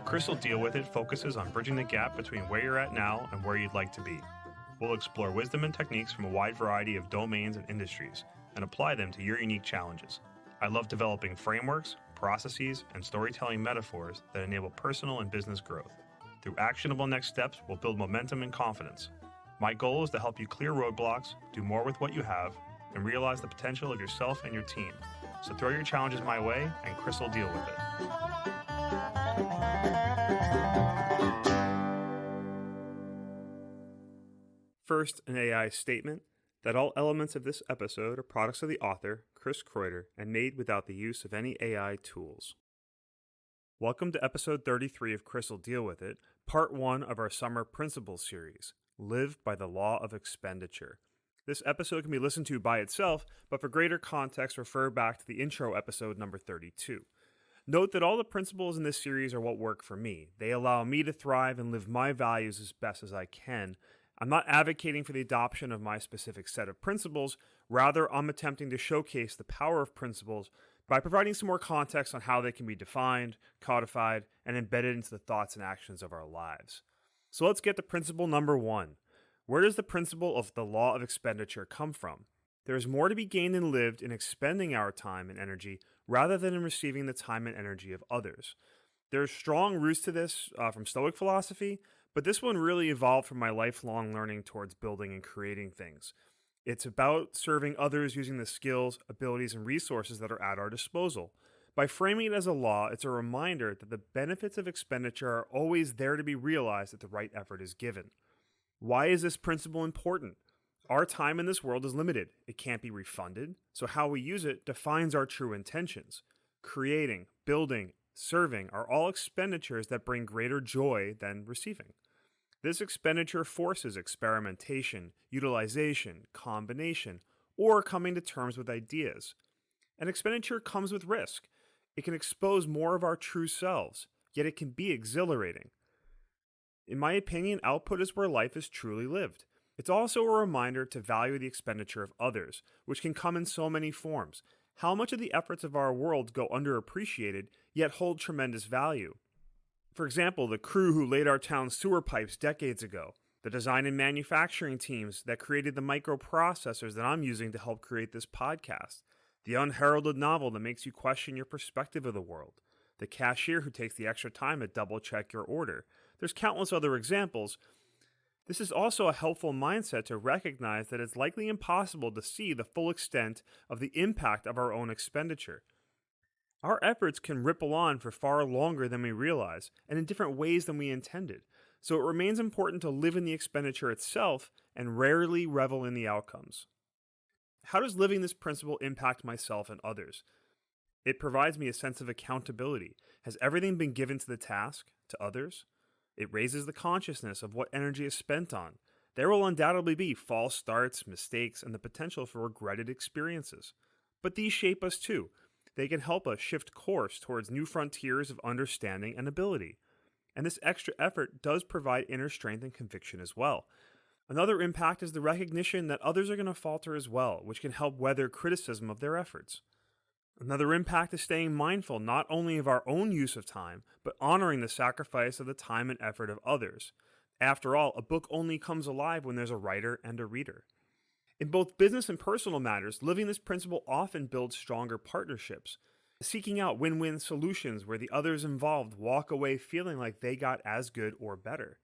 Crystal Deal With It focuses on bridging the gap between where you're at now and where you'd like to be. We'll explore wisdom and techniques from a wide variety of domains and industries and apply them to your unique challenges. I love developing frameworks, processes, and storytelling metaphors that enable personal and business growth. Through actionable next steps, we'll build momentum and confidence. My goal is to help you clear roadblocks, do more with what you have, and realize the potential of yourself and your team. So throw your challenges my way, and Chris will deal with it. First, an AI statement that all elements of this episode are products of the author, Chris Kreuter, and made without the use of any AI tools. Welcome to episode 33 of Chris will deal with it, part 1 of our summer principles series, Live by the Law of Expenditure. This episode can be listened to by itself, but for greater context, refer back to the intro episode number 32. Note that all the principles in this series are what work for me. They allow me to thrive and live my values as best as I can. I'm not advocating for the adoption of my specific set of principles. Rather, I'm attempting to showcase the power of principles by providing some more context on how they can be defined, codified, and embedded into the thoughts and actions of our lives. So let's get to principle number 1. Where does the principle of the law of expenditure come from? There is more to be gained and lived in expending our time and energy rather than in receiving the time and energy of others. There are strong roots to this from Stoic philosophy, but this one really evolved from my lifelong learning towards building and creating things. It's about serving others using the skills, abilities, and resources that are at our disposal. By framing it as a law, it's a reminder that the benefits of expenditure are always there to be realized if the right effort is given. Why is this principle important? Our time in this world is limited. It can't be refunded, so how we use it defines our true intentions. Creating, building, serving are all expenditures that bring greater joy than receiving. This expenditure forces experimentation, utilization, combination, or coming to terms with ideas. An expenditure comes with risk. It can expose more of our true selves, yet it can be exhilarating. In my opinion, output is where life is truly lived. It's also a reminder to value the expenditure of others, which can come in so many forms. How much of the efforts of our world go underappreciated, yet hold tremendous value? For example, the crew who laid our town's sewer pipes decades ago, the design and manufacturing teams that created the microprocessors that I'm using to help create this podcast, the unheralded novel that makes you question your perspective of the world, the cashier who takes the extra time to double-check your order. There's countless other examples. This is also a helpful mindset to recognize that it's likely impossible to see the full extent of the impact of our own expenditure. Our efforts can ripple on for far longer than we realize, and in different ways than we intended. So it remains important to live in the expenditure itself and rarely revel in the outcomes. How does living this principle impact myself and others? It provides me a sense of accountability. Has everything been given to the task, to others? It raises the consciousness of what energy is spent on. There will undoubtedly be false starts, mistakes, and the potential for regretted experiences. But these shape us too. They can help us shift course towards new frontiers of understanding and ability. And this extra effort does provide inner strength and conviction as well. Another impact is the recognition that others are going to falter as well, which can help weather criticism of their efforts. Another impact is staying mindful not only of our own use of time, but honoring the sacrifice of the time and effort of others. After all, a book only comes alive when there's a writer and a reader. In both business and personal matters, living this principle often builds stronger partnerships, seeking out win-win solutions where the others involved walk away feeling like they got as good or better.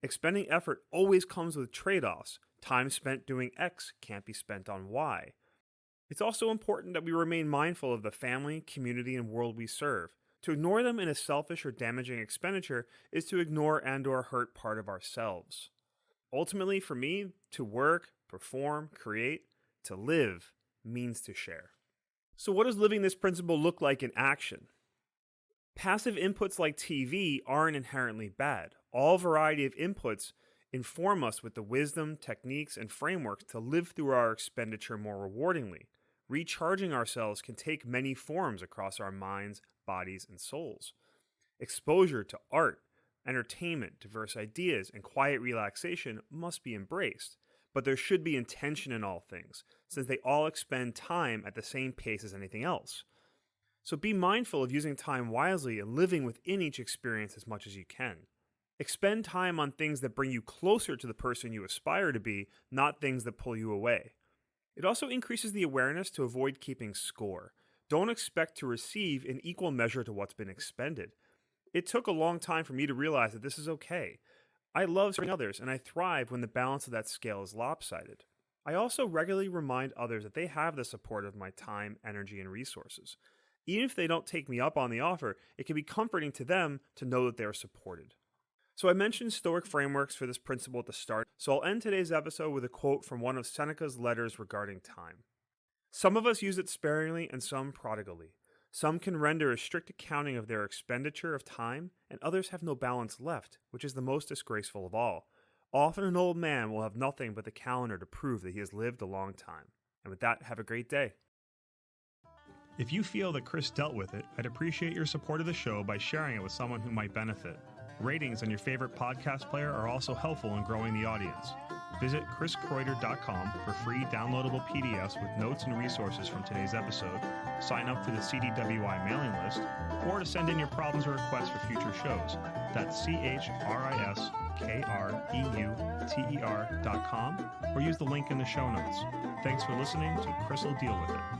Expending effort always comes with trade-offs. Time spent doing X can't be spent on Y. It's also important that we remain mindful of the family, community, and world we serve. To ignore them in a selfish or damaging expenditure is to ignore and/or hurt part of ourselves. Ultimately, for me, to work, perform, create, to live means to share. So what does living this principle look like in action? Passive inputs like TV aren't inherently bad. All variety of inputs inform us with the wisdom, techniques, and frameworks to live through our expenditure more rewardingly. Recharging ourselves can take many forms across our minds, bodies, and souls. Exposure to art, entertainment, diverse ideas, and quiet relaxation must be embraced, but there should be intention in all things, since they all expend time at the same pace as anything else. So be mindful of using time wisely and living within each experience as much as you can. Expend time on things that bring you closer to the person you aspire to be, not things that pull you away. It also increases the awareness to avoid keeping score. Don't expect to receive in equal measure to what's been expended. It took a long time for me to realize that this is okay. I love serving others, and I thrive when the balance of that scale is lopsided. I also regularly remind others that they have the support of my time, energy, and resources. Even if they don't take me up on the offer, it can be comforting to them to know that they are supported. So I mentioned Stoic frameworks for this principle at the start, so I'll end today's episode with a quote from one of Seneca's letters regarding time. Some of us use it sparingly and some prodigally. Some can render a strict accounting of their expenditure of time, and others have no balance left, which is the most disgraceful of all. Often an old man will have nothing but the calendar to prove that he has lived a long time. And with that, have a great day. If you feel that Chris dealt with it, I'd appreciate your support of the show by sharing it with someone who might benefit. Ratings on your favorite podcast player are also helpful in growing the audience. Visit chriskreuter.com for free downloadable PDFs with notes and resources from today's episode, sign up for the CDWI mailing list, or to send in your problems or requests for future shows. That's CHRISKREUTER.com, or use the link in the show notes. Thanks for listening to Chris Will Deal With It.